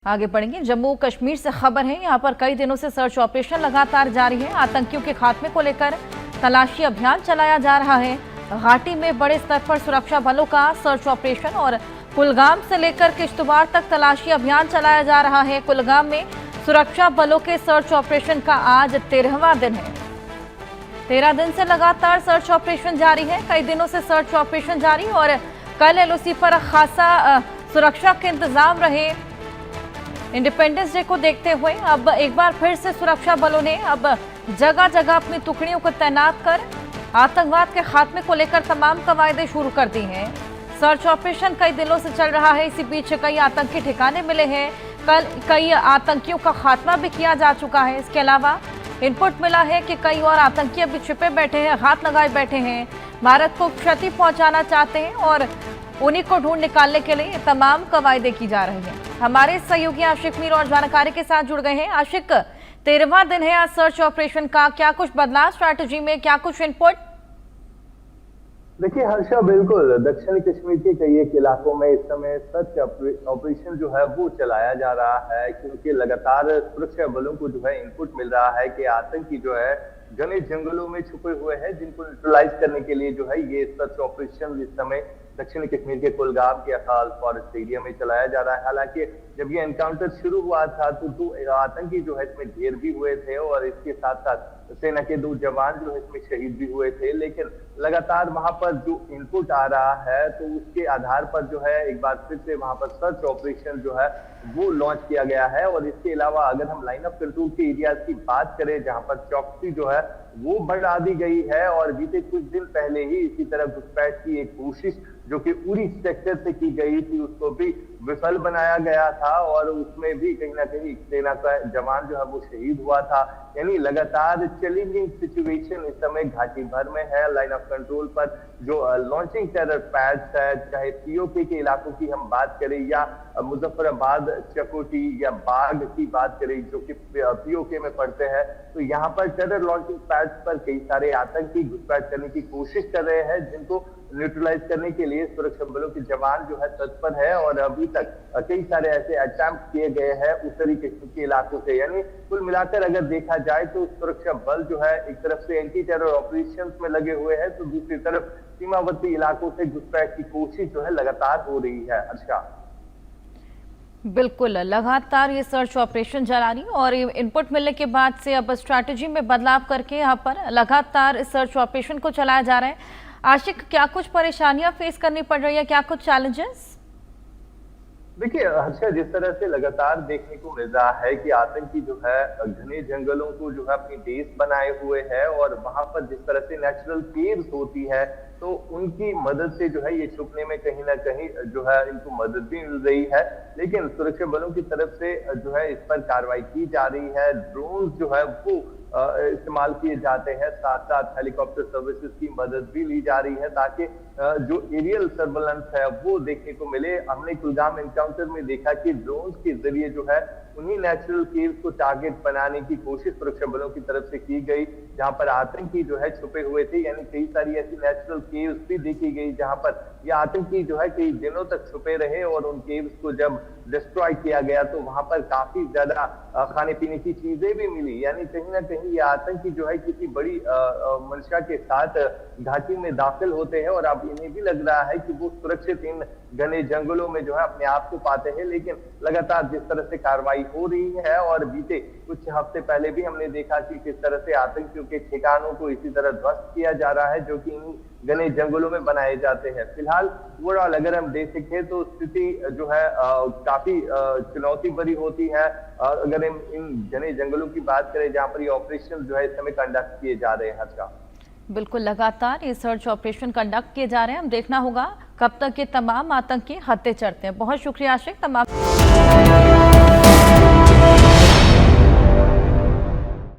आगे बढ़ेंगे। जम्मू कश्मीर से खबर है, यहाँ पर कई दिनों से सर्च ऑपरेशन लगातार जारी है। आतंकियों के खात्मे को लेकर तलाशी अभियान चलाया जा रहा है। घाटी में बड़े स्तर पर सुरक्षा बलों का सर्च ऑपरेशन और कुलगाम से लेकर किश्तवाड़ तक तलाशी अभियान चलाया जा रहा है। कुलगाम में सुरक्षा बलों के सर्च ऑपरेशन का आज 13वां दिन है। 13 दिन से लगातार सर्च ऑपरेशन जारी है। कई दिनों से सर्च ऑपरेशन जारी और कल एलओसी पर खासा सुरक्षा के इंतजाम रहे। इंडिपेंडेंस डे को देखते हुए अब एक बार फिर से सुरक्षा बलों ने अब जगह जगह अपनी टुकड़ियों को तैनात कर आतंकवाद के खात्मे को लेकर तमाम कवायदें शुरू कर दी हैं। सर्च ऑपरेशन कई दिनों से चल रहा है। इसी बीच कई आतंकी ठिकाने मिले हैं। कल कई आतंकियों का खात्मा भी किया जा चुका है। इसके अलावा इनपुट मिला है कि कई और आतंकी अभी छिपे बैठे हैं, हाथ लगाए बैठे हैं, भारत को क्षति पहुंचाना चाहते हैं और उन्हीं को ढूंढ निकालने के लिए तमाम कवायदें की जा रही हैं। हमारे सहयोगी आशिक मीर और जानकारी के साथ जुड़ गए हैं। आशिक, 13वां दिन है आज सर्च ऑपरेशन का, क्या कुछ बदलाव स्ट्रैटेजी में, क्या कुछ इनपुट? देखिए हर्षा, बिल्कुल दक्षिणी कश्मीर के कई एक इलाकों में इस समय सर्च ऑपरेशन जो है वो चलाया जा रहा है, क्योंकि लगातार सुरक्षा बलों को जो है इनपुट मिल रहा है कि आतंकी जो है घने जंगलों में छुपे हुए हैं, जिनको न्यूट्रलाइज करने के लिए जो है ये सर्च ऑपरेशन इस समय दक्षिणी कश्मीर के कुलगाम के अकाल फॉरेस्ट एरिया में चलाया जा रहा है। हालांकि जब ये एनकाउंटर शुरू हुआ था तो 2 आतंकी जो है इसमें ढेर भी हुए थे और इसके साथ साथ सेना के 2 जवान जो है इसमें शहीद भी हुए थे। लेकिन लगातार वहां पर जो इनपुट आ रहा है तो उसके आधार पर जो है एक बार फिर से वहां पर सर्च ऑपरेशन जो है वो लॉन्च किया गया है। और इसके अलावा अगर हम लाइन ऑफ कंट्रोल के एरिया की बात करें, जहां पर चौकसी जो है वो बढ़ा दी गई है और बीते कुछ दिन पहले ही इसी तरह घुसपैठ की एक कोशिश जो कि उरी सेक्टर से की गई थी उसको भी विफल बनाया गया था और उसमें भी कहीं ना कहीं सेना का जवान जो है वो शहीद हुआ था। यानी लगातार चैलेंजिंग सिचुएशन इस समय घाटी भर में है। लाइन ऑफ कंट्रोल पर जो लॉन्चिंग टेरर पैड्स है, चाहे पीओके के इलाकों की हम बात करें या मुजफ्फराबाद, चकोटी या बाग की बात करें जो कि पीओके में पड़ते हैं, तो यहाँ पर टेरर लॉन्चिंग पैड्स पर कई सारे आतंकी घुसपैठ करने की कोशिश कर रहे हैं, जिनको न्यूट्रलाइज करने के लिए सुरक्षा बलों के जवान जो है तत्पर है। और अभी तक कई सारे ऐसे अटेम्प्ट किए गए हैं उत्तरी कश्मीर के इलाकों से। यानी कुल मिलाकर अगर देखा जाए तो सुरक्षा बल जो है एक तरफ से एंटी टेरर ऑपरेशंस में लगे हुए हैं, तो दूसरी तरफ सीमावर्ती इलाकों से घुसपैठ की कोशिश जो है लगातार हो रही है। अच्छा, बिल्कुल, लगातार ये सर्च ऑपरेशन जारी और इनपुट मिलने के बाद से अब स्ट्रैटेजी में बदलाव करके यहाँ पर लगातार सर्च ऑपरेशन को चलाया जा रहा है। आशिक, क्या कुछ परेशानियां फेस करनी पड़ रही है, क्या कुछ चैलेंजेस? देखिए हर्षा, जिस तरह से लगातार देखने को मिल रहा है कि आतंकी जो है घने जंगलों को जो है अपनी बेस बनाए हुए है और वहां पर जिस तरह से नेचुरल केव्स होती है तो उनकी मदद से जो है ये छुपने में कहीं ना कहीं जो है इनको मदद भी मिल रही है। लेकिन सुरक्षा बलों की तरफ से जो है इस पर कार्रवाई की जा रही है। ड्रोन जो है वो इस्तेमाल किए जाते हैं, साथ साथ हेलीकॉप्टर सर्विसेज की मदद भी ली जा रही है ताकि जो एरियल सर्वेलेंस है वो देखने को मिले। हमने कुलगाम एनकाउंटर में देखा कि ड्रोन के जरिए जो है उन्हीं नेचुरल केव्स को टारगेट बनाने की कोशिश सुरक्षा बलों की तरफ से की गई, जहां पर आतंकी जो है छुपे हुए थे। यानी कई सारी ऐसी नेचुरल केव्स भी देखी गई जहां पर ये आतंकी जो है कई दिनों तक छुपे रहे और उन केव्स को जब डिस्ट्रॉय किया गया तो वहां पर काफी ज्यादा खाने पीने की चीजें भी मिली। यानी कहीं ना कहीं ये आतंकी जो है किसी बड़ी मंशा के साथ घाटी में दाखिल होते हैं और अब इन्हें भी लग रहा है कि वो सुरक्षित इन घने जंगलों में जो है अपने आप को पाते हैं। लेकिन लगातार जिस तरह से कार्रवाई हो रही है और बीते कुछ हफ्ते पहले भी हमने देखा कि किस तरह से आतंकियों के ठिकानों को इसी तरह ध्वस्त किया जा रहा है जो कि इन घने जंगलों में बनाए जाते हैं। फिलहाल ओवरऑल अगर हम देख सकें तो स्थिति जो है काफी चुनौती भरी होती है। अगर हम इन घने जंगलों की बात करें जहां पर ये ऑपरेशन जो है इस समय कंडक्ट किए जा रहे हैं। अच्छा, बिल्कुल, लगातार ये सर्च ऑपरेशन कंडक्ट किए जा रहे हैं। हम देखना होगा कब तक ये तमाम आतंकी हत्थे चढ़ते हैं। बहुत शुक्रिया आशिक, तमाम